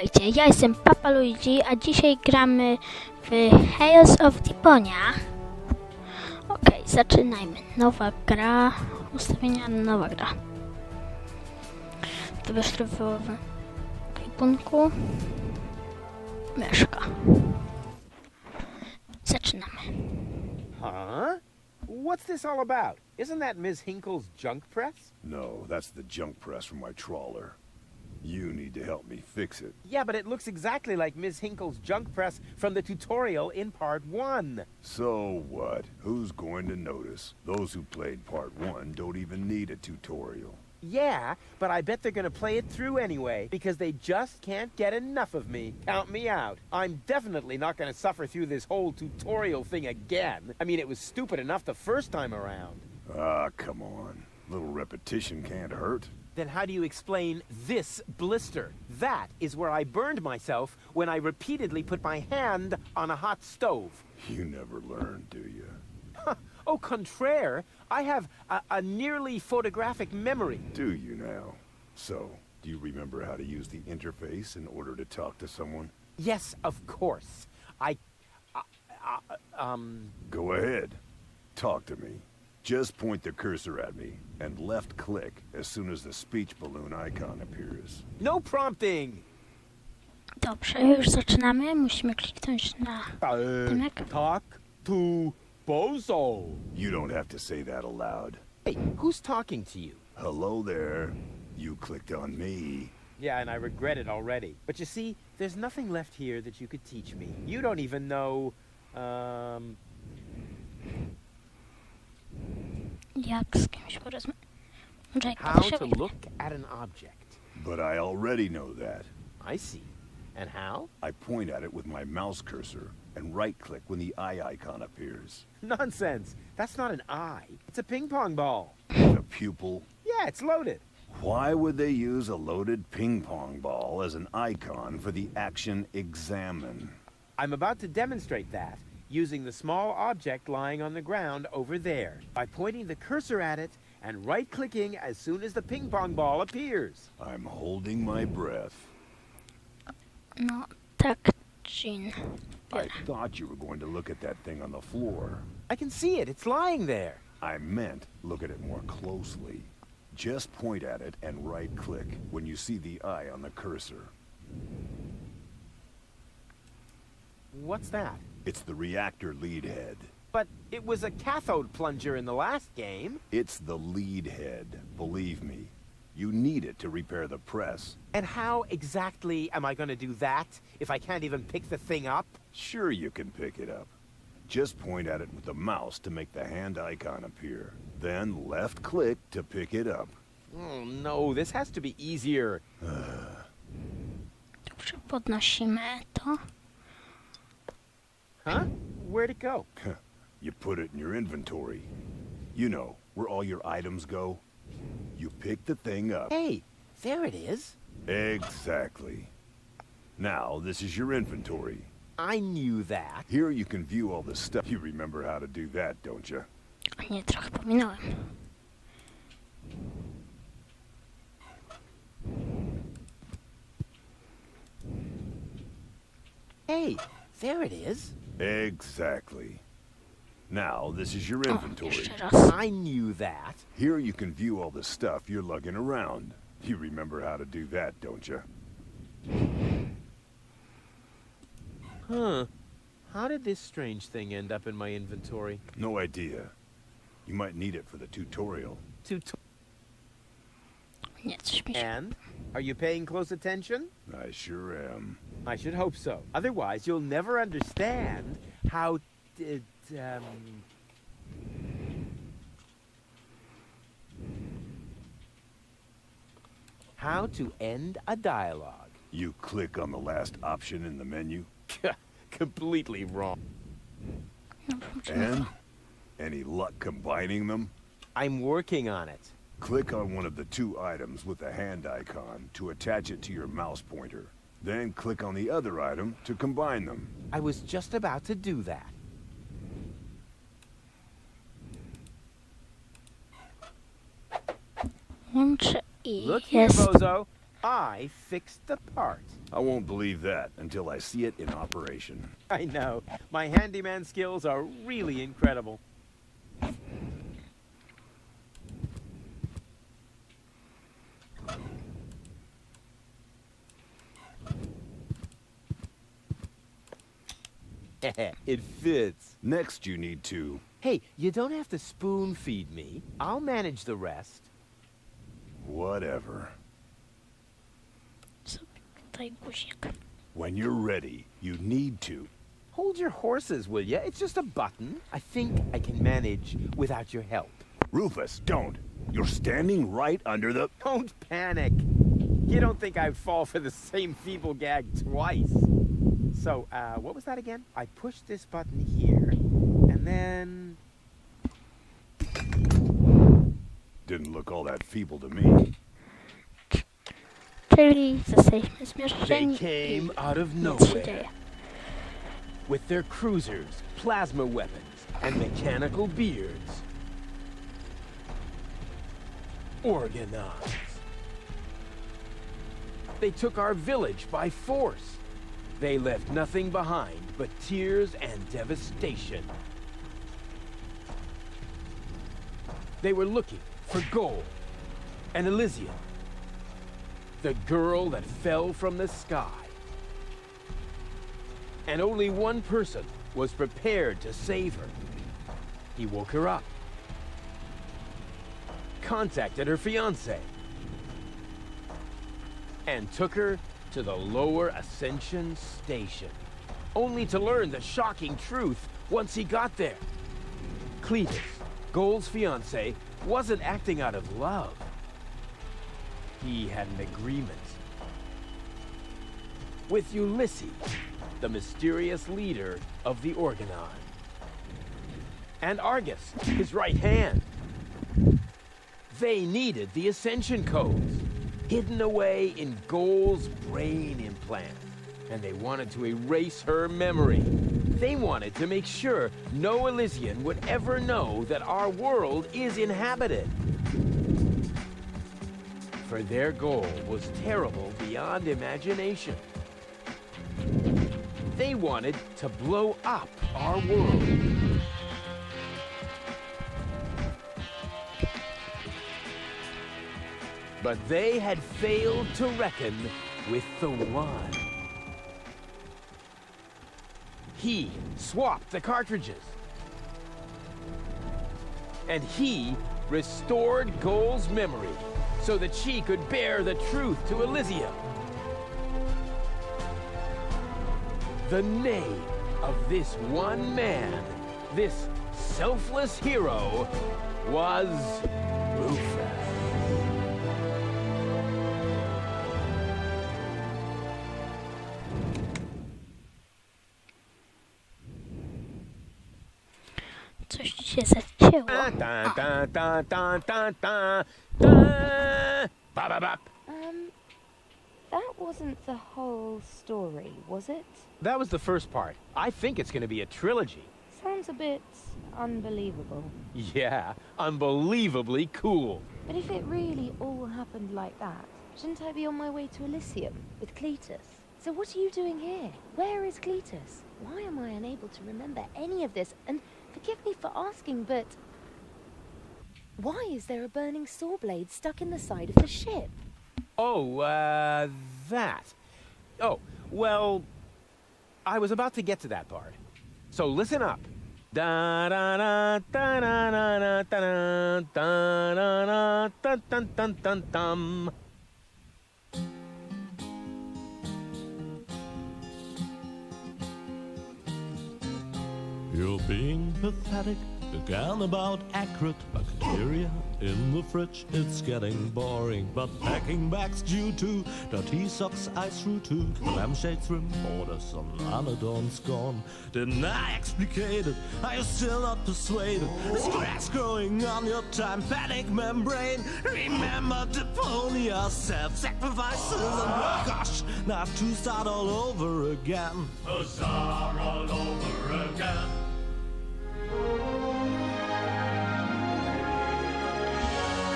Witajcie, ja jestem Papa Luigi, a dzisiaj gramy w Tales of Deponia. Okej, zaczynajmy. Nowa gra, ustawienia, nowa gra. Wybierz tryb w ekwipunku. Myszka. Zaczynamy. Huh? What's this all about? Isn't that Ms. Hinkle's junk press? No, that's the junk press from my trawler. You need to help me fix it. Yeah, but it looks exactly like Ms. Hinkle's junk press from the tutorial in Part 1. So what? Who's going to notice? Those who played Part 1 don't even need a tutorial. Yeah, but I bet they're gonna play it through anyway, because they just can't get enough of me. Count me out. I'm definitely not gonna suffer through this whole tutorial thing again. I mean, it was stupid enough the first time around. Ah, come on. Little repetition can't hurt. Then how do you explain this blister? That is where I burned myself when I repeatedly put my hand on a hot stove. You never learn, do you? Au contraire, I have a nearly photographic memory. Do you now? So, do you remember how to use the interface in order to talk to someone? Yes, of course. Go ahead. Talk to me. Just point the cursor at me and left click as soon as the speech balloon icon appears. No prompting! Dobrze, już zaczynamy. Musimy kliknąć na tymek. Talk to Bozo. You don't have to say that aloud. Hey, who's talking to you? Hello there. You clicked on me. Yeah, and I regret it already. But you see, there's nothing left here that you could teach me. You don't even know, Jak z kimś porozmawiać? how to look at an object. But I already know that. I see. And how? I point at it with my mouse cursor and right-click when the eye icon appears. Nonsense. That's not an eye. It's a ping pong ball. A pupil? Yeah, it's loaded. Why would they use a loaded ping pong ball as an icon for the action examine? I'm about to demonstrate that, using the small object lying on the ground over there, by pointing the cursor at it and right-clicking as soon as the ping pong ball appears. I'm holding my breath. No, tak, Jean. I thought you were going to look at that thing on the floor. I can see it. It's lying there. I meant look at it more closely. Just point at it and right-click when you see the eye on the cursor. What's that? It's the reactor lead head. But it was a cathode plunger in the last game. It's the lead head, believe me. You need it to repair the press. And how exactly am I going to do that if I can't even pick the thing up? Sure you can pick it up. Just point at it with the mouse to make the hand icon appear. Then left-click to pick it up. Oh no, this has to be easier. Dobrze, podnosimy to. Huh? Where'd it go? You put it in your inventory. You know, where all your items go. You pick the thing up. Hey, there it is. Exactly. Now, this is your inventory. I knew that. Here you can view all the stuff. You remember how to do that, don't you? Nie, trochę pominąłem. Hey, there it is. Exactly. Now, this is your O, inventory. jeszcze raz. I knew that. Here you can view all the stuff you're lugging around. You remember how to do that, don't you? Huh. How did this strange thing end up in my inventory? No idea. You might need it for the tutorial. Nie, coś mi się... And? Are you paying close attention? I sure am. I should hope so. Otherwise, you'll never understand how... how to end a dialogue. You click on the last option in the menu. Completely wrong. And? Any luck combining them? I'm working on it. Click on one of the two items with the hand icon to attach it to your mouse pointer. Then click on the other item to combine them. I was just about to do that. Łączę i Look here, jest. Bozo. I fixed the part. I won't believe that until I see it in operation. I know. My handyman skills are really incredible. It fits. Next, you need to... Hey, you don't have to spoon feed me. I'll manage the rest. Whatever. Tutaj guzik. When you're ready, you need to... Hold your horses, will ya? It's just a button. I think I can manage without your help. Rufus, don't. You're standing right under the... Don't panic. You don't think I'd fall for the same feeble gag twice. So, what was that again? I push this button here, and then... Didn't look all that feeble to me. Czyli jesteśmy They zmieszczeni came out of i nic się nowhere. dzieje. With their cruisers, plasma weapons, and mechanical beards. Organized. They took our village by force. They left nothing behind but tears and devastation. They were looking for gold and Elysium, the girl that fell from the sky. And only one person was prepared to save her. He woke her up, contacted her fiancé, and took her to the lower Ascension station, only to learn the shocking truth once he got there. Cletus, Gold's fiancé, wasn't acting out of love. He had an agreement with Ulysses, the mysterious leader of the Organon, and Argus, his right hand. They needed the Ascension codes, hidden away in Gold's brain implant, and they wanted to erase her memory. They wanted to make sure no Elysian would ever know that our world is inhabited. For their goal was terrible beyond imagination. They wanted to blow up our world. But they had failed to reckon with the One. He swapped the cartridges. And he restored Gold's memory so that she could bear the truth to Elysium. The name of this one man, this selfless hero, was Rufus. Coś ci się zacięło. That wasn't the whole story, was it? That was the first part. I think it's going to be a trilogy. Sounds a bit unbelievable. Yeah, unbelievably cool. But if it really all happened like that, shouldn't I be on my way to Elysium with Cletus? So what are you doing here? Where is Cletus? Why am I unable to remember any of this? And forgive me for asking, but why is there a burning saw blade stuck in the side of the ship? Oh, that. Oh, well, I was about to get to that part. So listen up. Da da da da da da da da da da dun dun dun dun. You're being pathetic again about accurate bacteria in the fridge. It's getting boring, but packing bags due to dirty socks I threw to lampshades, rim borders on anodons gone. Didn't I explicate it? Are you still not persuaded? There's cracks growing on your tympanic membrane. Remember Deponia, self-sacrifices, and gosh, now I have to start all over again. Huzzah, all over again.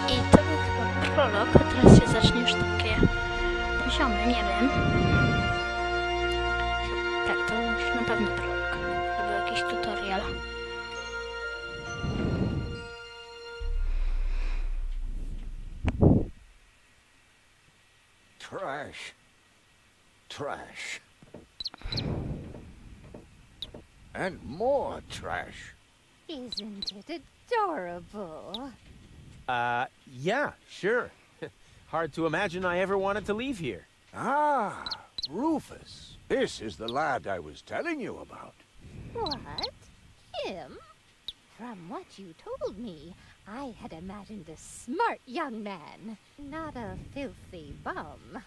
I to był chyba prolog, a teraz się zacznie już takie poziomy, nie wiem. Tak, to już na pewno prolog. To był jakiś tutorial. Trash. Trash. And more trash. Isn't it adorable? Yeah, sure. Hard to imagine I ever wanted to leave here. Ah, Rufus. This is the lad I was telling you about. What? Him? From what you told me, I had imagined a smart young man, not a filthy bum.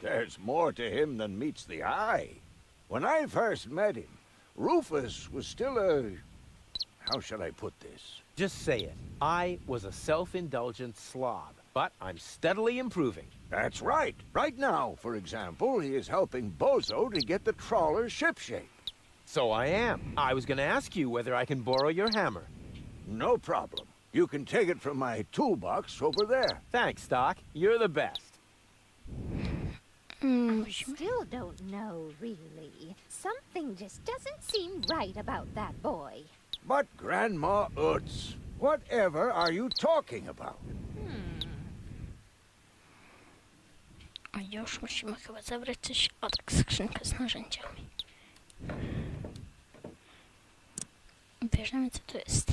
There's more to him than meets the eye. When I first met him, Rufus was still a... How shall I put this? Just say it. I was a self-indulgent slob, but I'm steadily improving. That's right. Right now, for example, he is helping Bozo to get the trawler shipshape. So I am. I was gonna ask you whether I can borrow your hammer. No problem. You can take it from my toolbox over there. Thanks, Doc. You're the best. I still don't know, really. Something just doesn't seem right about that boy. But Grandma Utz, whatever are you talking about? A już musimy chyba zabrać coś... O tak, skrzynkę z narzędziami. Bierzemy, co tu jest.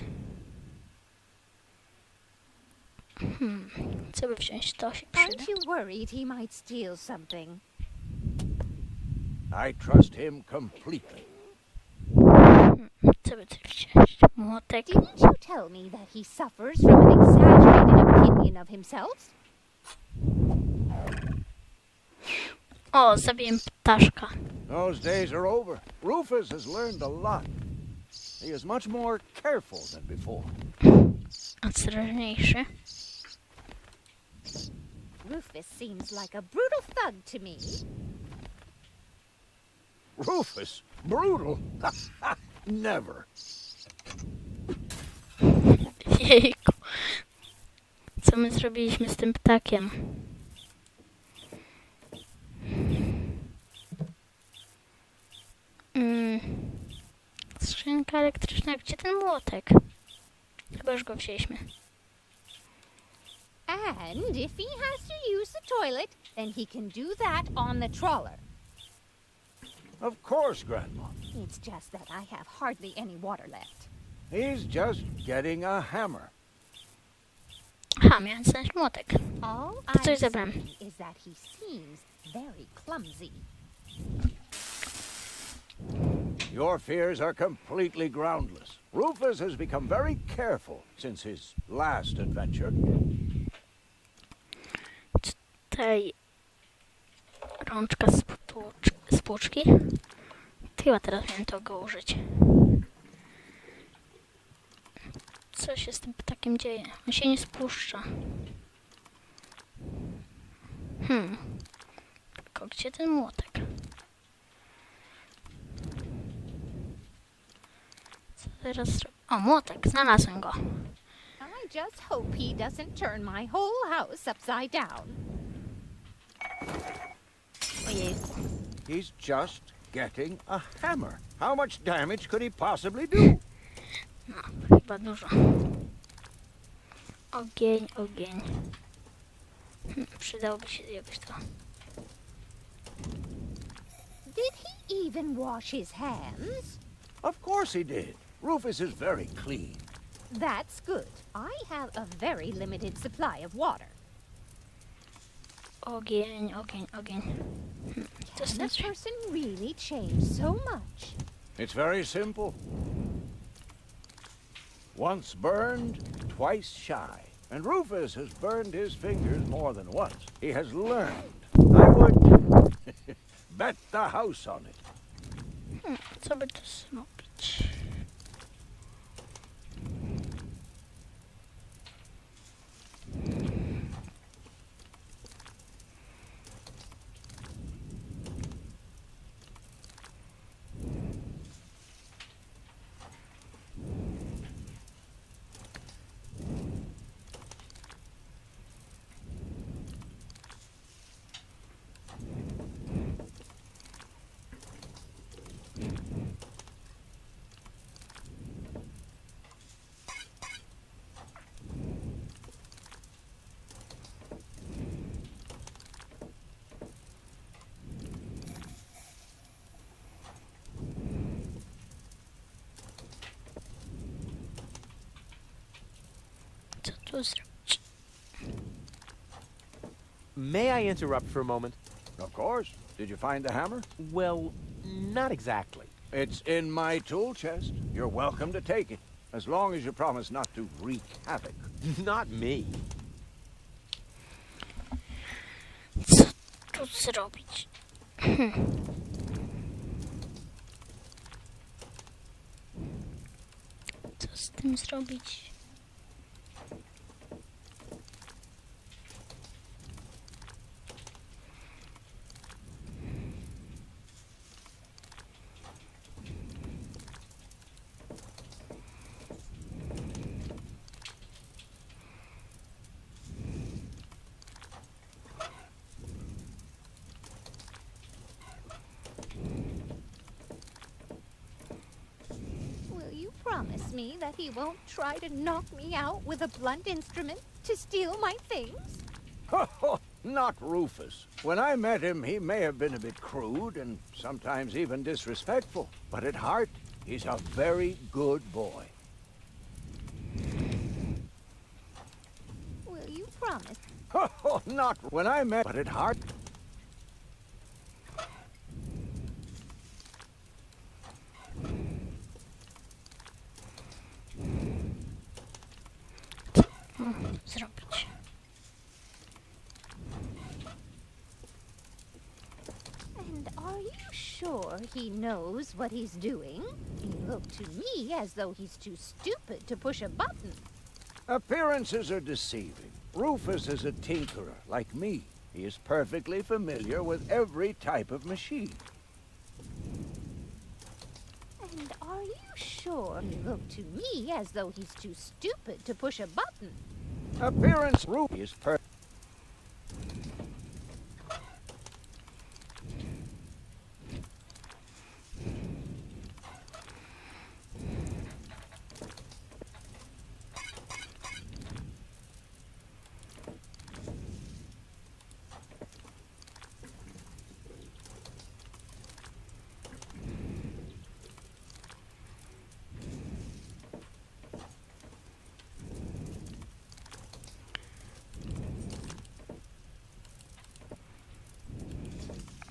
Co by wziąć? To się przyda. Aren't you worried he might steal something? I trust him completely. Co by tu wziąć? Młotek. Didn't you tell me that he suffers from an exaggerated opinion of himself? O, zabiję ptaszka. Those days are over. Rufus has learned a lot. He is much more careful than before. Ostrożniejszy. Rufus seems like a brutal thug to me. Rufus? Brutal? Never. Jejku. Co my zrobiliśmy z tym ptakiem? Skrzynka elektryczna. Gdzie ten młotek? Chyba już go wzięliśmy. And if he has to use the toilet, then he can do that on the trawler. Of course, Grandma. It's just that I have hardly any water left. He's just getting a hammer. Aha, miałem znaleźć młotek. All To coś I'm zabrałem. saying is that he seems very clumsy. Your fears are completely groundless. Rufus has become very careful since his last adventure. Tutaj rączka z płuczki. Chyba teraz miałem tego użyć. Co się z tym ptakiem dzieje? On się nie spuszcza. Tylko gdzie ten młotek? Co teraz zrobię? O, młotek, znalazłem go. I just hope he doesn't turn my whole house upside down. Ojejku. He's just getting a hammer. How much damage could he possibly do? No, chyba dużo. Ogień, ogień. Przydałoby się jakoś to. Did he even wash his hands? Of course he did. Rufus is very clean. That's good. I have a very limited supply of water. Ogień, ogień, ogień. To Can a znaczy... person really change so much? It's very simple. Once burned, twice shy. And Rufus has burned his fingers more than once. He has learned. I would bet the house on it. Co by tu zrobić? Co tu zrobić? May I interrupt for a moment? Of course. Did you find the hammer? Well, not exactly. It's in my tool chest. You're welcome to take it, as long as you promise not to wreak havoc. Not me. Co tu zrobić? Co z tym zrobić? Will you promise me that he won't try to knock me out with a blunt instrument to steal my things? Not Rufus. When I met him, he may have been a bit crude and sometimes even disrespectful, but at heart, he's a very good boy. Will you promise? Not when I met, but at heart. Zrobić. And are you sure he knows what he's doing? He looked to me as though he's too stupid to push a button. Appearances are deceiving. Rufus is a tinkerer, like me. He is perfectly familiar with every type of machine. And are you sure he looked to me as though he's too stupid to push a button? Appearance, Rufus is perfect.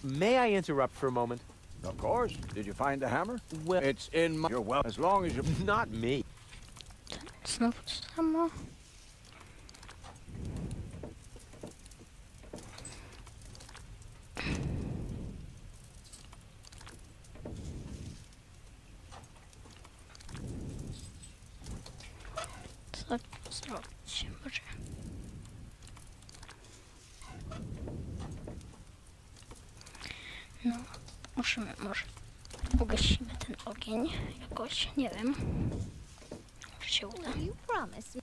May I interrupt for a moment? Of course. Did you find the hammer? Well, It's in my... You're well, as long as you... not me. Znowu to samo. Co tu zrobić? Może... No, może ugasimy ten ogień jakoś, nie wiem. Może się uda. Will you promise me?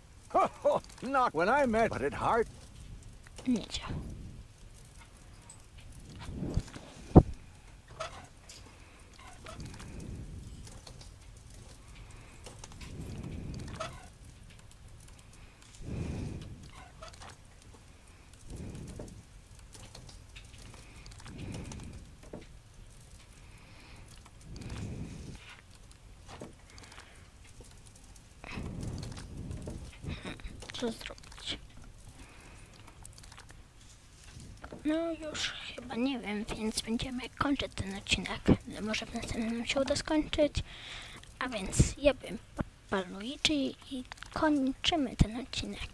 Not when I met... But at heart... Nie działa. Co zrobić? No już chyba nie wiem, więc będziemy kończyć ten odcinek. Może w następnym nam się uda skończyć. A więc ja bym Luigi i kończymy ten odcinek.